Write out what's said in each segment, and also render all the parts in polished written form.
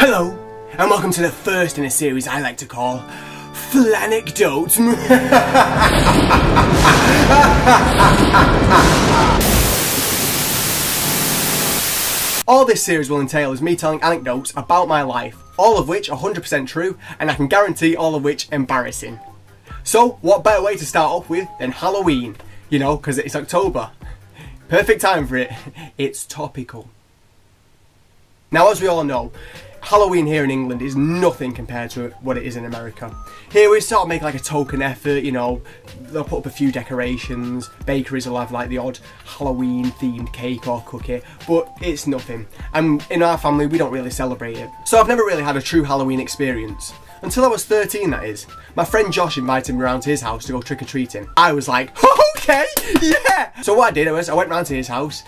Hello, and welcome to the first in a series I like to call FLANECDOTE. All this series will entail is me telling anecdotes about my life, all of which are 100% true, and I can guarantee all of which embarrassing. So, what better way to start off with than Halloween? You know, because it's October. Perfect time for it. It's topical. Now, as we all know, Halloween here in England is nothing compared to what it is in America. Here we sort of make like a token effort, you know, they'll put up a few decorations, bakeries will have like the odd Halloween themed cake or cookie, but it's nothing. And in our family we don't really celebrate it. So I've never really had a true Halloween experience. Until I was 13, that is. My friend Josh invited me around to his house to go trick-or-treating. I was like, okay, yeah! So what I did was, I went round to his house,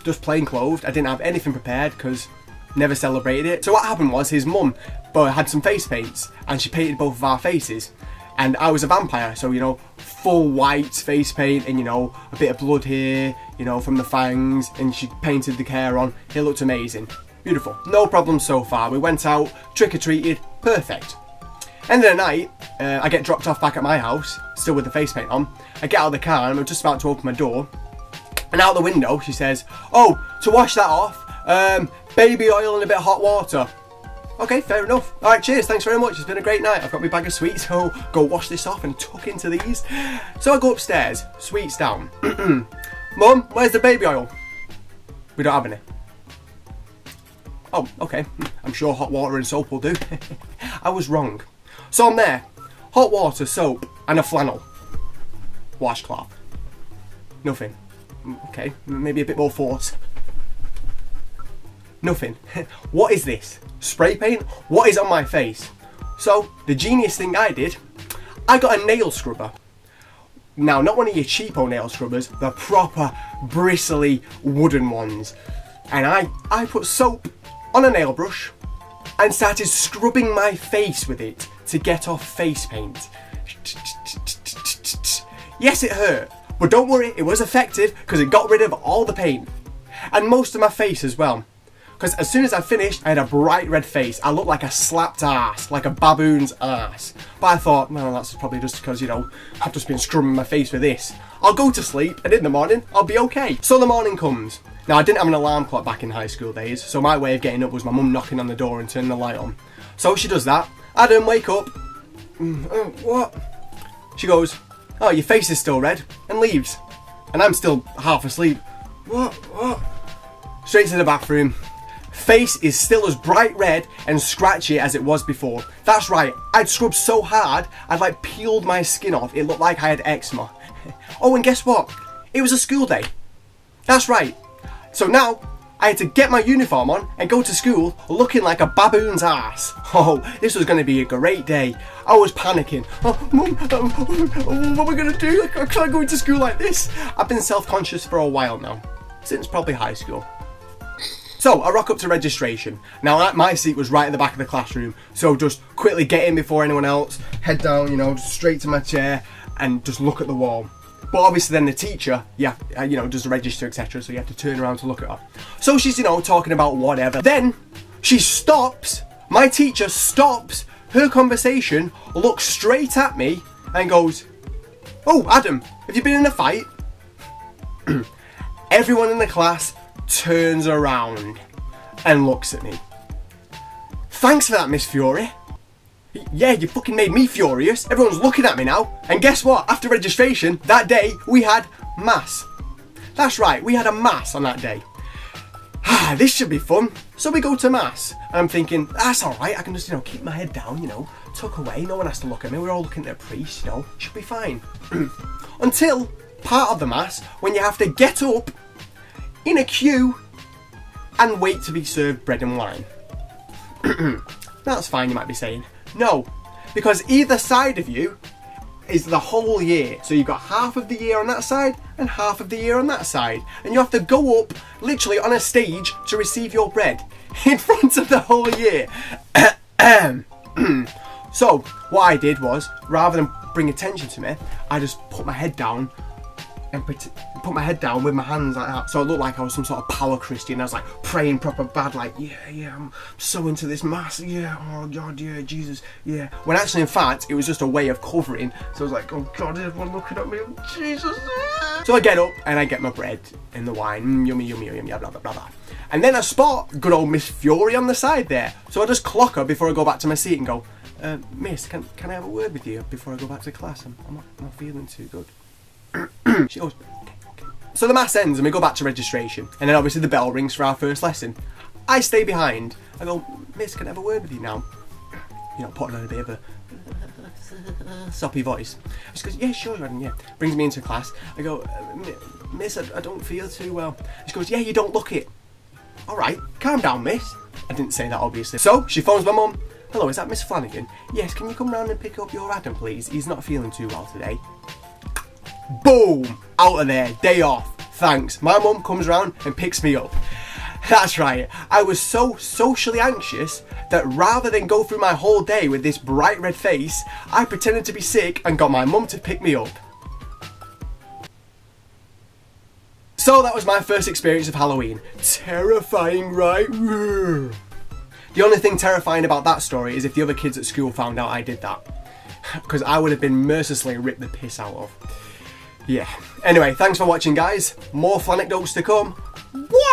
just plain clothed. I didn't have anything prepared because never celebrated it. So what happened was his mum had some face paints and she painted both of our faces. And I was a vampire, so you know, full white face paint and you know, a bit of blood here, you know, from the fangs, and she painted the hair on. It looked amazing. Beautiful. No problem so far. We went out, trick-or-treated, perfect. End of the night, I get dropped off back at my house, still with the face paint on. I get out of the car and I'm just about to open my door. And out the window, she says, "Oh, to wash that off, baby oil and a bit of hot water." Okay, fair enough. Alright, cheers, thanks very much. It's been a great night. I've got my bag of sweets, so go wash this off and tuck into these. So I go upstairs, sweets down. Mum, where's the baby oil? We don't have any. Oh, okay. I'm sure hot water and soap will do. I was wrong. So I'm there. Hot water, soap, and a flannel. Washcloth. Nothing. Okay, maybe a bit more force. Nothing. What is this? Spray paint? What is on my face? So, the genius thing I did, I got a nail scrubber. Now, not one of your cheapo nail scrubbers, the proper, bristly, wooden ones. And I put soap on a nail brush and started scrubbing my face with it to get off face paint. Yes, it hurt, but don't worry, it was effective because it got rid of all the paint. And most of my face as well. Because as soon as I finished, I had a bright red face. I looked like a slapped ass, like a baboon's ass. But I thought, no, that's probably just because, you know, I've just been scrubbing my face with this. I'll go to sleep, and in the morning, I'll be okay. So the morning comes. Now, I didn't have an alarm clock back in high school days, so my way of getting up was my mum knocking on the door and turning the light on. So she does that. Adam, wake up. What? She goes, "Oh, your face is still red," and leaves. And I'm still half asleep. What? Straight to the bathroom. Face is still as bright red and scratchy as it was before. That's right, I'd scrubbed so hard, I'd like peeled my skin off. It looked like I had eczema. Oh, and guess what? It was a school day. That's right. So now, I had to get my uniform on and go to school looking like a baboon's ass. Oh, this was going to be a great day. I was panicking. Oh, Mum, what am I going to do? I can't go into school like this. I've been self-conscious for a while now, since probably high school. So, I rock up to registration. Now, my seat was right at the back of the classroom, so just quickly get in before anyone else, head down, you know, just straight to my chair, and just look at the wall. But obviously then the teacher, you know, does the register, etc., so you have to turn around to look at her. So she's, you know, talking about whatever. Then, she stops, my teacher stops her conversation, looks straight at me, and goes, "Oh, Adam, have you been in a fight?" Everyone in the class turns around and looks at me. "Thanks for that, Miss Fury." Yeah, you fucking made me furious. Everyone's looking at me now. And guess what? After registration, that day, we had mass. That's right, we had a mass on that day. This should be fun. So we go to mass. And I'm thinking, that's alright, I can just, you know, keep my head down, you know, tuck away. No one has to look at me. We're all looking at a priest, you know. Should be fine. Until part of the mass, when you have to get up in a queue and wait to be served bread and wine. That's fine, you might be saying. No, because either side of you is the whole year. So you've got half of the year on that side and half of the year on that side. And you have to go up literally on a stage to receive your bread in front of the whole year. So what I did was, rather than bring attention to me, I just put my head down and put my head down with my hands like that, so I looked like I was some sort of power Christian. I was like praying proper bad, like yeah, I'm so into this mass, yeah, oh God, yeah, Jesus, yeah. When actually, in fact, it was just a way of covering. So I was like, oh God, everyone looking at me, oh, Jesus. So I get up and I get my bread and the wine, yummy, yummy, yummy, blah, blah, blah, blah. And then I spot good old Miss Fury on the side there. So I just clock her before I go back to my seat and go, Miss, can I have a word with you before I go back to class? I'm not feeling too good. She goes, okay. So the mass ends and we go back to registration. And then obviously the bell rings for our first lesson. I stay behind. I go, Miss, can I have a word with you now? You know, putting on a bit of a soppy voice. She goes, yeah, sure, Jordan, yeah. Brings me into class. I go, Miss, I don't feel too well. She goes, yeah, you don't look it. All right, calm down, Miss. I didn't say that, obviously. So she phones my mum. Hello, is that Miss Flanagan? Yes, can you come round and pick up your Adam, please? He's not feeling too well today. Boom! Out of there, day off. Thanks. My mum comes round and picks me up. That's right, I was so socially anxious that rather than go through my whole day with this bright red face, I pretended to be sick and got my mum to pick me up. So that was my first experience of Halloween. Terrifying, right? The only thing terrifying about that story is if the other kids at school found out I did that. Because I would have been mercilessly ripped the piss out of. Yeah. Anyway, thanks for watching, guys. More FLANECDOTEs to come. What?